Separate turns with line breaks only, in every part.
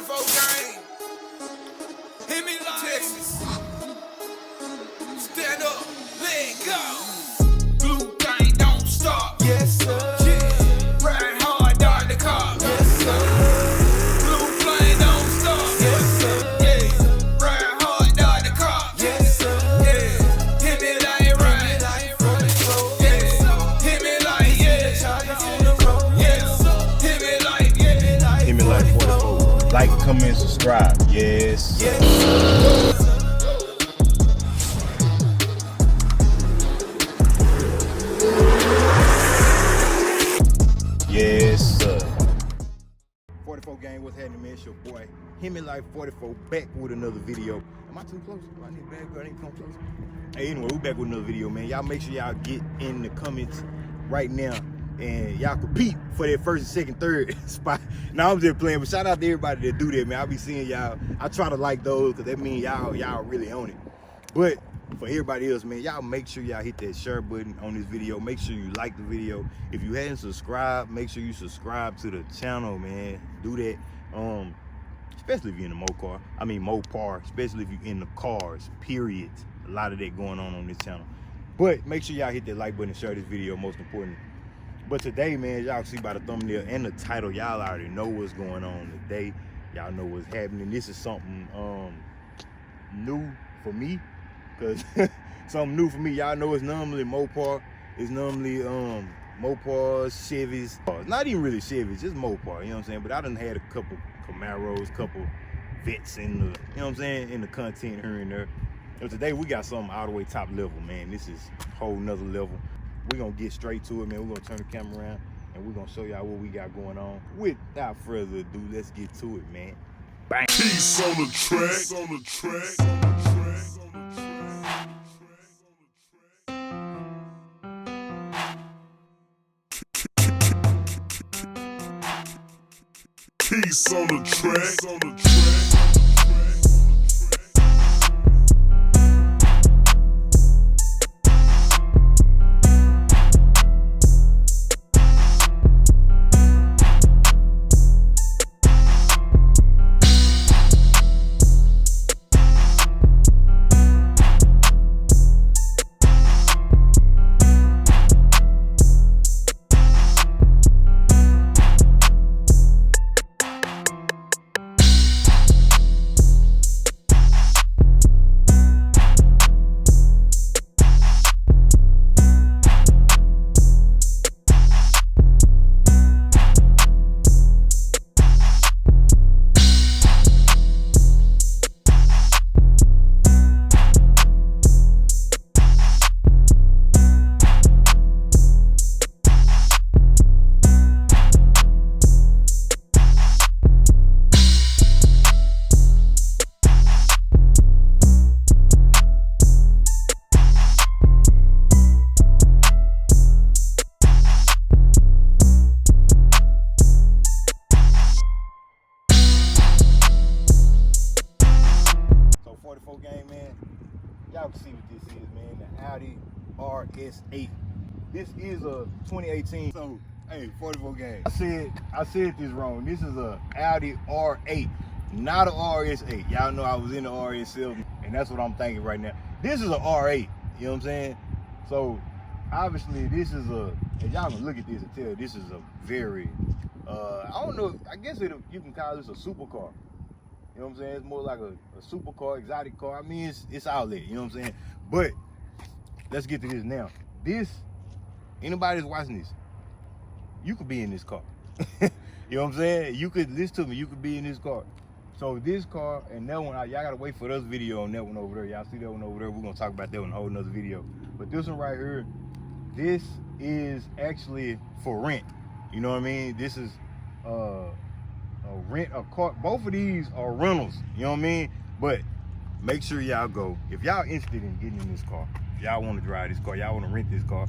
44 gang. Hemi Texas. Stand up, let go. Blue gang don't stop. Yes, sir. Yeah. Ride hard, dart the car. Yes, sir. Blue flame don't stop. Yes, sir. Yeah. Ride hard, dart the car. Yes, sir. Yeah. Hemi like ride. Yeah. Hemi like yeah. On the road. Yeah. Hemi like yeah.
Hemi like 44. Like, comment, subscribe. Yes.
Yes.
Yes, sir. 44 gang, what's happening, man? It's your boy Hemi like 44 back with another video. Am I too close? Do I need bad girl? I need to come close. Hey, anyway, we back with another video, man. Y'all make sure y'all get in the comments right now and y'all compete for that first and second, third spot. Now I'm just playing, but shout out to everybody that do that, man. I be seeing y'all. I try to like those because that means y'all really own it. But for everybody else, man, y'all make sure y'all hit that share button on this video. Make sure you like the video. If you hadn't subscribed, make sure you subscribe to the channel, man. Do that. Especially if you're in the Mopar, especially if you're in the cars, period. A lot of that going on this channel. But make sure y'all hit that like button and share this video, most important. But today, man, y'all see by the thumbnail and the title, y'all already know what's going on today. Y'all know what's happening. This is something new for me. Cause something new for me. Y'all know it's normally Mopar. It's normally Mopars, Chevys. Not even really Chevys, just Mopar, you know what I'm saying? But I done had a couple Camaros, couple Vets in the, you know what I'm saying, in the content here and there. But today we got something all the way top level, man. This is a whole nother level. We're gonna get straight to it, man. We're gonna turn the camera around and we're gonna show y'all what we got going on. Without further ado, let's get to it, man. Bang!
Peace on the track. Peace on the track. Peace on the track.
Game, man, y'all can see what this is, man. The Audi RS8. This is a 2018. So hey, 44 gang, I said this wrong. This is a Audi R8, not a RS8. Y'all know I was in the RS7 and that's what I'm thinking right now. This is a R8, you know what I'm saying? So obviously this is a, and y'all can look at this and tell this is a very I don't know, I guess you can call this a supercar. You know what I'm saying? It's more like a supercar, exotic car. I mean, it's outlet, you know what I'm saying? But let's get to this now. This, anybody that's watching this, you could be in this car. You know what I'm saying? You could, listen to me, you could be in this car. So this car and that one, y'all gotta wait for this video on that one over there. Y'all see that one over there? We're gonna talk about that one in a whole nother video. But this one right here, this is actually for rent. You know what I mean? This is rent a car. Both of these are rentals, you know what I mean? But make sure y'all go, if y'all interested in getting in this car, if y'all want to drive this car, y'all want to rent this car,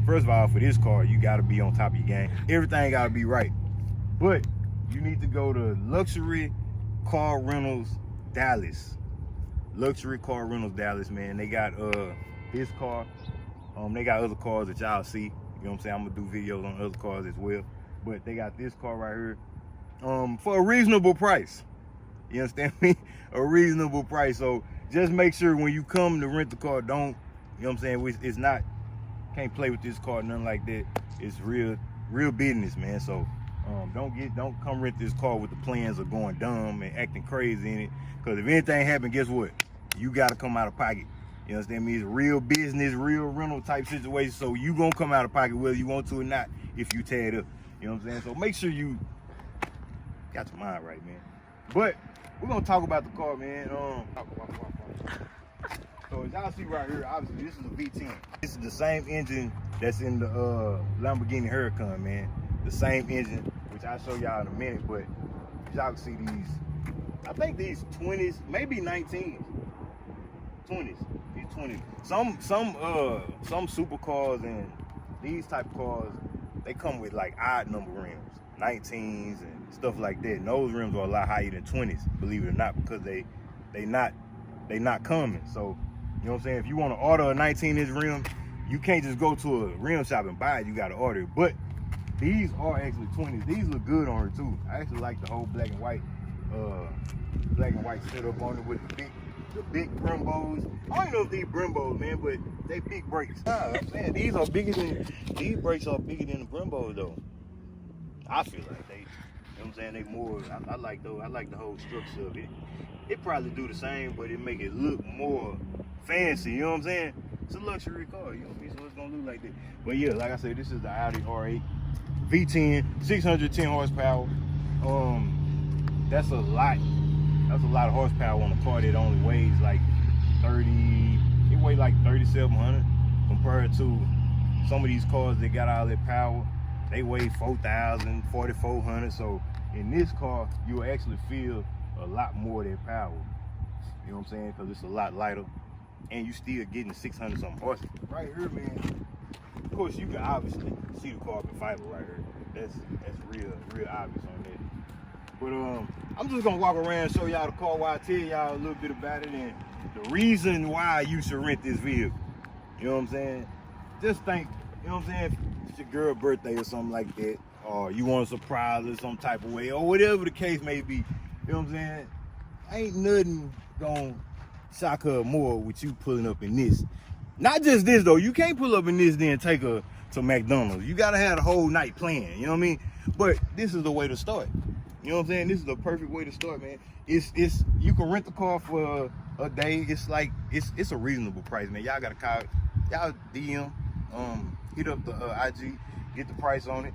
first of all, for this car, you got to be on top of your game. Everything got to be right. But you need to go to Luxury Car Rentals Dallas. Luxury Car Rentals Dallas, man. They got this car. They got other cars that y'all see. You know what I'm saying? I'm gonna do videos on other cars as well. But they got this car right here. for a reasonable price. You understand me? A reasonable price. So just make sure when you come to rent the car, don't, you know what I'm saying? It's not, can't play with this car, nothing like that. It's real business, man. So don't come rent this car with the plans of going dumb and acting crazy in it. Because if anything happens, guess what? You gotta come out of pocket. You understand me? It's real business, real rental type situation. So you gonna come out of pocket whether you want to or not if you tear it up. You know what I'm saying? So make sure you got your mind right, man. But we're gonna talk about the car, man. So as y'all see right here, obviously this is a V10. This is the same engine that's in the Lamborghini Huracan, man. The same engine, which I'll show y'all in a minute. But y'all can see these, I think these 20s, maybe 19s, 20s. These 20s. Some supercars and these type of cars, they come with like odd number rims, 19s and stuff like that. And those rims are a lot higher than 20s, believe it or not, because they not common. So you know what I'm saying? If you want to order a 19-inch rim, you can't just go to a rim shop and buy it. You got to order it. But these are actually 20s. These look good on her too. I actually like the whole black and white setup on it with the big Brembos. I don't know if these Brembos, man, but they big brakes. I'm saying these brakes are bigger than the Brembos though. I feel like they, you know what I'm saying, they more, I like the whole structure of it. It probably do the same, but it make it look more fancy, you know what I'm saying? It's a luxury car, you know what I mean? So it's gonna look like that. But yeah, like I said, this is the Audi R8 V10, 610 horsepower. That's a lot of horsepower on a car that only weighs like 3,700 compared to some of these cars that got all that power. They weigh 4,000, 4,400. So in this car, you'll actually feel a lot more of that power. You know what I'm saying? Because it's a lot lighter, and you still getting 600 something horses. Right here, man. Of course, you can obviously see the carbon fiber right here. That's real obvious on that. But I'm just gonna walk around and show y'all the car while I tell y'all a little bit about it and the reason why you should rent this vehicle. You know what I'm saying? Just think, you know what I'm saying? If it's your girl's birthday or something like that, or you want a surprise or some type of way, or whatever the case may be, you know what I'm saying? Ain't nothing gonna shock her more with you pulling up in this. Not just this though, you can't pull up in this then take her to McDonald's. You gotta have the whole night planned, you know what I mean? But this is the way to start. You know what I'm saying? This is the perfect way to start, man. It's you can rent the car for a day. It's like it's a reasonable price, man. Y'all gotta call, y'all DM, hit up the IG, get the price on it.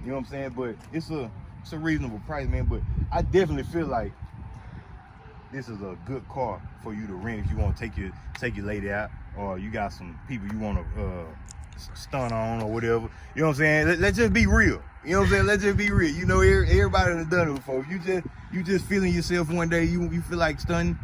You know what I'm saying? But it's a reasonable price, man. But I definitely feel like this is a good car for you to rent if you want to take your lady out, or you got some people you want to stun on or whatever. You know what I'm saying? Let's just be real. You know what I'm saying? Let's just be real. You know, everybody has done it before. If you just feeling yourself one day, you feel like stunning,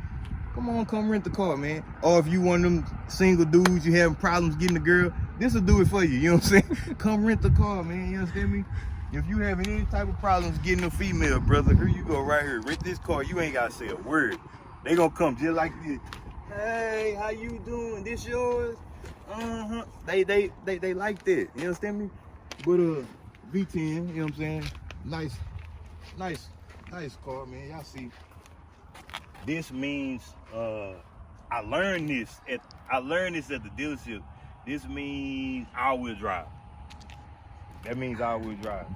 come rent the car, man. Or if you one of them single dudes, you having problems getting a girl, this will do it for you. You know what I'm saying? Come rent the car, man. You understand me? If you having any type of problems getting a female, brother, here you go right here. Rent this car. You ain't gotta say a word. They gonna come just like this. Hey, how you doing? This yours? They like that. You understand me? But V10, you know what I'm saying? Nice car, man. Y'all see. This means I learned this at the dealership. This means all-wheel drive. That means all-wheel drive.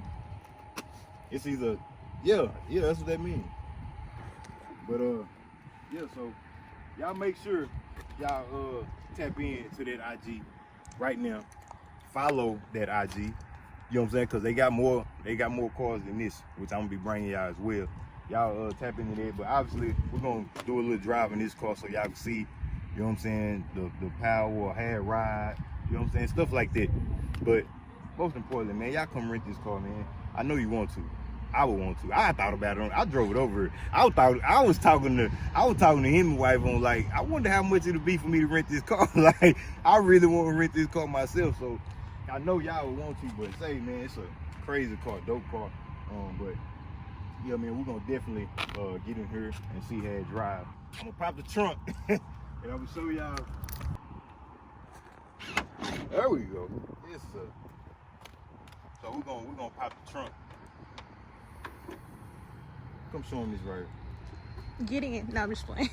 It's either, yeah, that's what that means. But yeah, so y'all make sure y'all tap into that IG right now. Follow that IG. You know what I'm saying? Because they got more cars than this, which I'm gonna be bringing y'all as well. Y'all tap into that. But obviously we're gonna do a little drive in this car so y'all can see, you know what I'm saying, the power or hair ride, you know what I'm saying, stuff like that. But most importantly, man, y'all come rent this car, man. I know you want to. I would want to. I thought about it. I drove it over. I was talking to Hemi wife on, like, I wonder how much it'll be for me to rent this car. Like, I really want to rent this car myself. So I know y'all would want to, but say, man, it's a crazy car, dope car. But yeah, man, we're gonna definitely get in here and see how it drive. I'm gonna pop the trunk and I'm gonna show y'all. There we go. Yes, sir. So we're gonna pop the trunk. Come show them this right here.
Get in. No, I'm just playing.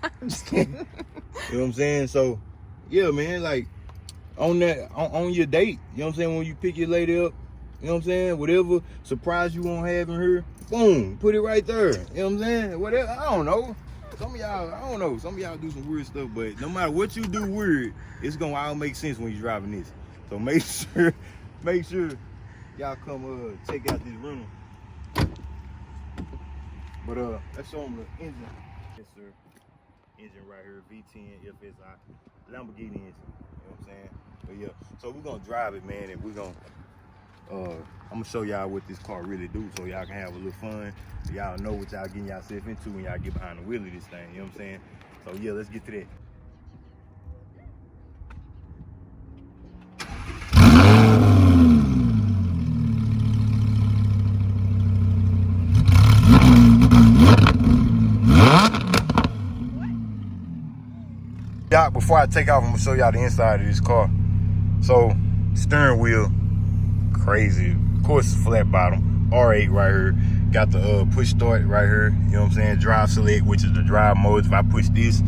I'm just kidding.
You know what I'm saying? So, yeah, man, like, on that, on your date, you know what I'm saying? When you pick your lady up, you know what I'm saying? Whatever surprise you want to have in her, boom, put it right there. You know what I'm saying? Whatever, I don't know. Some of y'all, I don't know. Some of y'all do some weird stuff, but no matter what you do weird, it's gonna all make sense when you're driving this. So make sure y'all come check out this rental. But let's show them the engine. Yes, sir. Engine right here, V10 FSI, Lamborghini engine. You know what I'm saying? But yeah, so we're gonna drive it, man, and we're gonna I'm gonna show y'all what this car really do, so y'all can have a little fun. So y'all know what y'all getting yourself into when y'all get behind the wheel of this thing. You know what I'm saying? So yeah, let's get to that. Y'all, before I take off, I'm gonna show y'all the inside of this car. So, steering wheel, crazy. Of course, flat bottom. R8 right here. Got the push start right here. You know what I'm saying? Drive select, which is the drive mode. If I push this,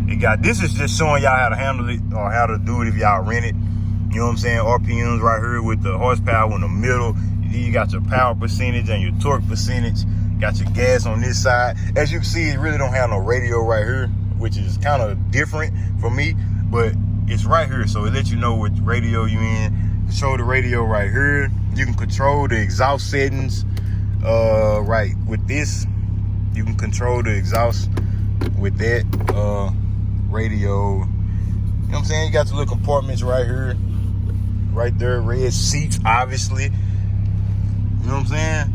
it got, this is just showing y'all how to handle it or how to do it if y'all rent it. You know what I'm saying? RPMs right here with the horsepower in the middle. You got your power percentage and your torque percentage. Got your gas on this side. As you can see, it really don't have no radio right here, which is kind of different for me, but it's right here, so it lets you know what radio you in. Control the radio right here. You can control the exhaust settings right with this. You can control the exhaust with that radio. You know what I'm saying? You got the little compartments right here, right there. Red seats, obviously. You know what I'm saying?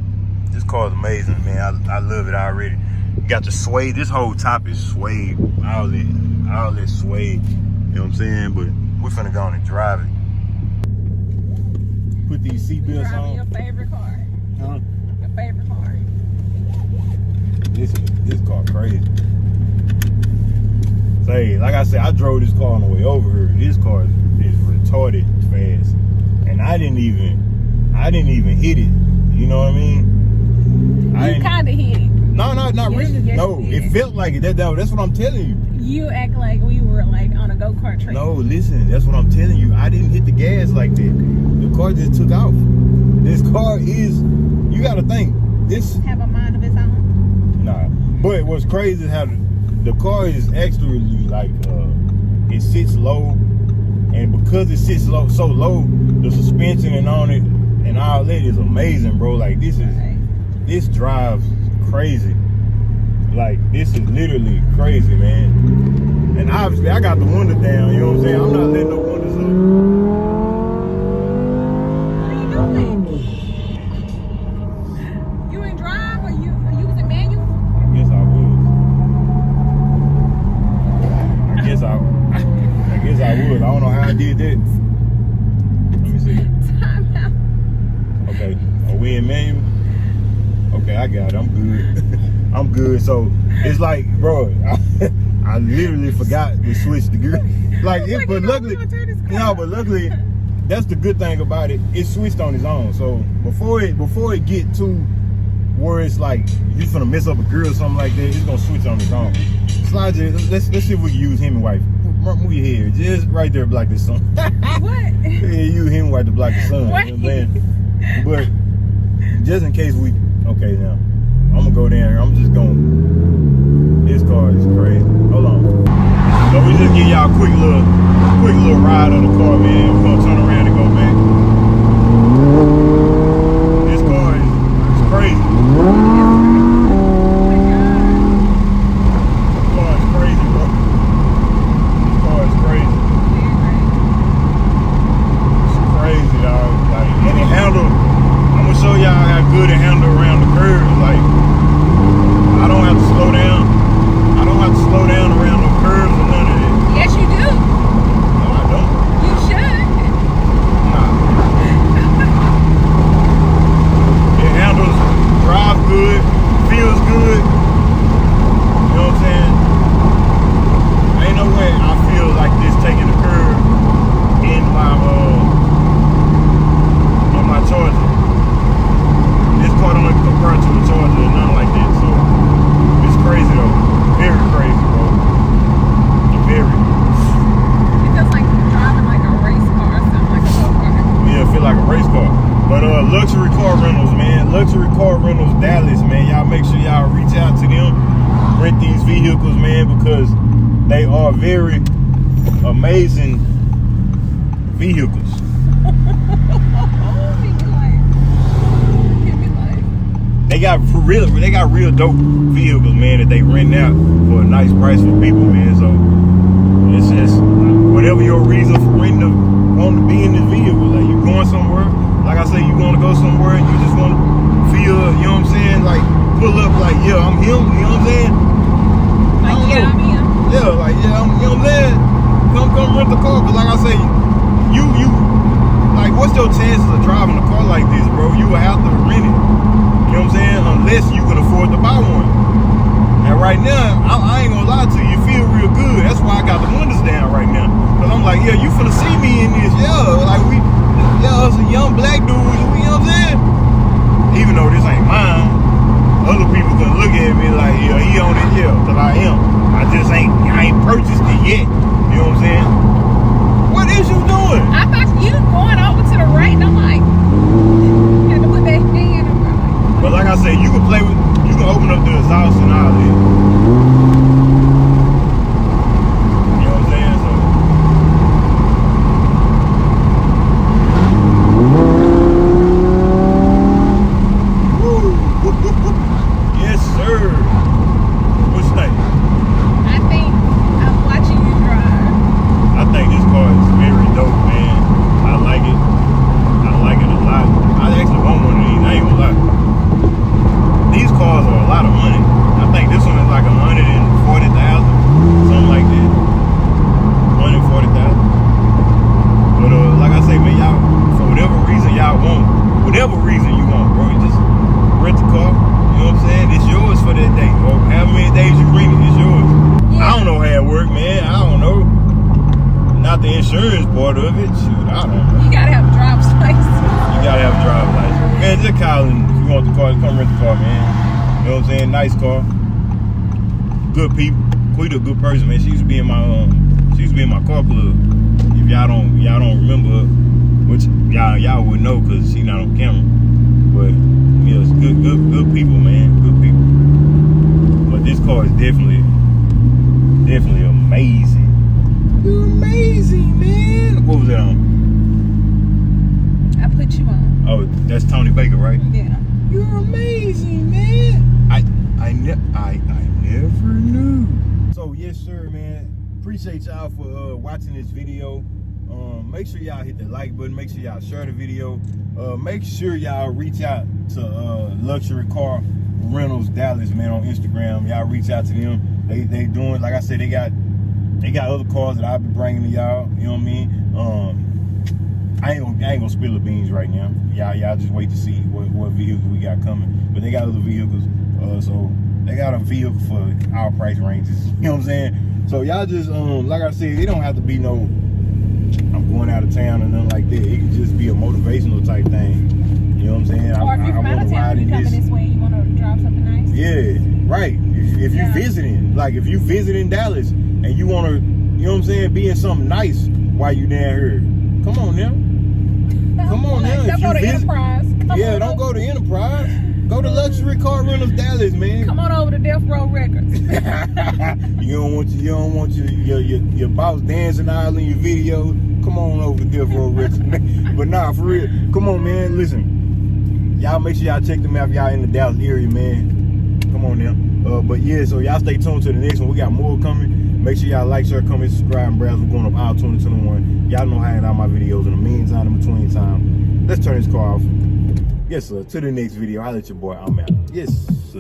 This car is amazing, man. I love it already. You got the suede. This whole top is suede. All that suede. You know what I'm saying? But we're finna go on and drive it. Put these seatbelts on.
Your favorite car.
Huh?
Your favorite car.
This car crazy. Say, like I said, I drove this car on the way over here. This car is retarded fast, and I didn't even hit it. You know what I mean?
You kind of hit it.
No, not really.
Yes,
No, it felt like it. That's what I'm telling you.
You act like we were like on a go-kart track.
No, listen, that's what I'm telling you. I didn't hit the gas like that. The car just took off. This car is, you gotta think, this
Have a mind of its own.
Nah, but what's crazy is how the car is actually like it sits low, and because it sits low, so low, the suspension and on it and all that is amazing, bro. Like this drives crazy. Like this is literally crazy, man. And obviously I got the window down. You know what I'm saying? I'm not letting no windows up.
What are you doing? You in drive or you using manual?
I guess I would. I don't know how I did that. Let me see.
Time out.
Okay. Are we in manual? Okay, I got it. I'm good. I'm good. So it's like, bro, I literally forgot to switch the gear. Like, but luckily, that's the good thing about it. It switched on its own. So before it get to where it's like you finna mess up a gear or something like that, it's gonna switch on its own. Slide it. Let's see if we can use Hemiwife. Move your head, just right there, block the sun.
What?
Yeah, use Hemiwife to block the sun.
What?
You know what I'm saying? But just in case we, okay, now I'm gonna go down here. I'm just going. This car is crazy. Hold on. So we just give y'all a quick little ride on the car, man. We're gonna turn around and go back. This car is crazy. This car is crazy, bro. This car is crazy. It's crazy, dog. Like, and it handle. I'm gonna show y'all how good it handle around the curves. Like, I don't have to slow down. I don't have to slow down around the curves or none of that.
Yes, you do.
No, I don't.
You should.
luxury car rentals, man. Luxury car rentals, Dallas, man. Y'all make sure y'all reach out to them. Rent these vehicles, man, because they are very amazing vehicles. They got real dope vehicles, man, that they rent out for a nice price for people, man. So it's just whatever your reason for renting wanting to be in this vehicle. Like you going somewhere, like I say, you want to go somewhere and you just want to feel, you know what I'm saying? Like pull up, like yeah, I'm him. You know what I'm saying?
Like yeah, I'm him.
Yeah, like yeah, I'm, you know what I'm saying? Come rent the car, cause like I say, you like what's your chances of driving a car like this, bro? You will have to rent it. You know what I'm saying? Unless you can afford to buy one. And right now, I ain't gonna lie to you, you feel real good. That's why I got the windows down right now. Cause I'm like, yeah, you finna see me in this, yeah. Like us a young black dudes, you know what I'm saying? Even though this ain't mine, other people can look at me like, yeah, he on it, yeah, cause I am. I ain't purchased it yet. You know what I'm saying? What is you doing?
I thought you going over to the right, and I'm like, you had to put that thing in.
But like I said, you can play with, you can open up the exhaust and all that. You know what I'm saying? So. Yes, sir. What you think?
I think I'm watching you drive.
I think this car is very dope, man. I like it. I like it a lot. I actually want one of these. I ain't gonna lie. These cars are a lot of money. I think this one is like 140,000, something like that. 140,000. But like I say, man, y'all, for whatever reason y'all want, whatever reason you want, bro, you just rent the car. You know what I'm saying? It's yours for that day. Or however many days you rent it, it's yours. Yeah. I don't know how it works, man. I don't know. Not the insurance part of it. Shoot, I don't know.
You gotta have a driver's license.
You gotta have a driver's license. Man, just call and if you want the car, come rent the car, man. You know what I'm saying? Nice car. Good people. Quita a good person, man. She used to be in my car club. If y'all don't remember her, which y'all would know because she not on camera. But yeah, it's good people, man. Good people. But this car is definitely amazing. You're amazing, man. What was that on?
I put you on.
Oh, that's Tony Baker, right?
Yeah.
You're amazing, man. I never knew. So yes, sir, man. Appreciate y'all for watching this video. Make sure y'all hit the like button. Make sure y'all share the video. Make sure y'all reach out to Luxury Car Rentals Dallas, man, on Instagram. Y'all reach out to them. They doing, like I said, they got other cars that I'll be bringing to y'all. You know what I mean? I ain't gonna spill the beans right now. Y'all just wait to see what vehicle we got coming. But they got other vehicles. So they got a vehicle for our price ranges. You know what I'm saying? So y'all just like I said, it don't have to be no I'm going out of town or nothing like that. It could just be a motivational type thing. You know what I'm saying?
Or if you're from out of town, you coming this way, you want to drive something nice.
Yeah, right. If you're visiting, like if you visiting Dallas and you want to, you know what I'm saying, be in something nice while you down here. Come on now. Come on now.
Don't go to Enterprise.
Don't go to Enterprise. Go to Luxury Car Rentals Dallas, man.
Come on over to Death Row Records.
You don't want your boss dancing all in your video. Come on over to Death Row Records. But nah, for real. Come on, man. Listen, y'all make sure y'all check them out if y'all in the Dallas area, man. Come on now. But yeah, so y'all stay tuned to the next one. We got more coming. Make sure y'all like, share, comment, subscribe, and browse. We're going up all 2021. Y'all know how I edit all my videos. In the meantime, in between time, let's turn this car off. Yes, sir. To the next video. I'll let your boy. I'm out. Yes, sir.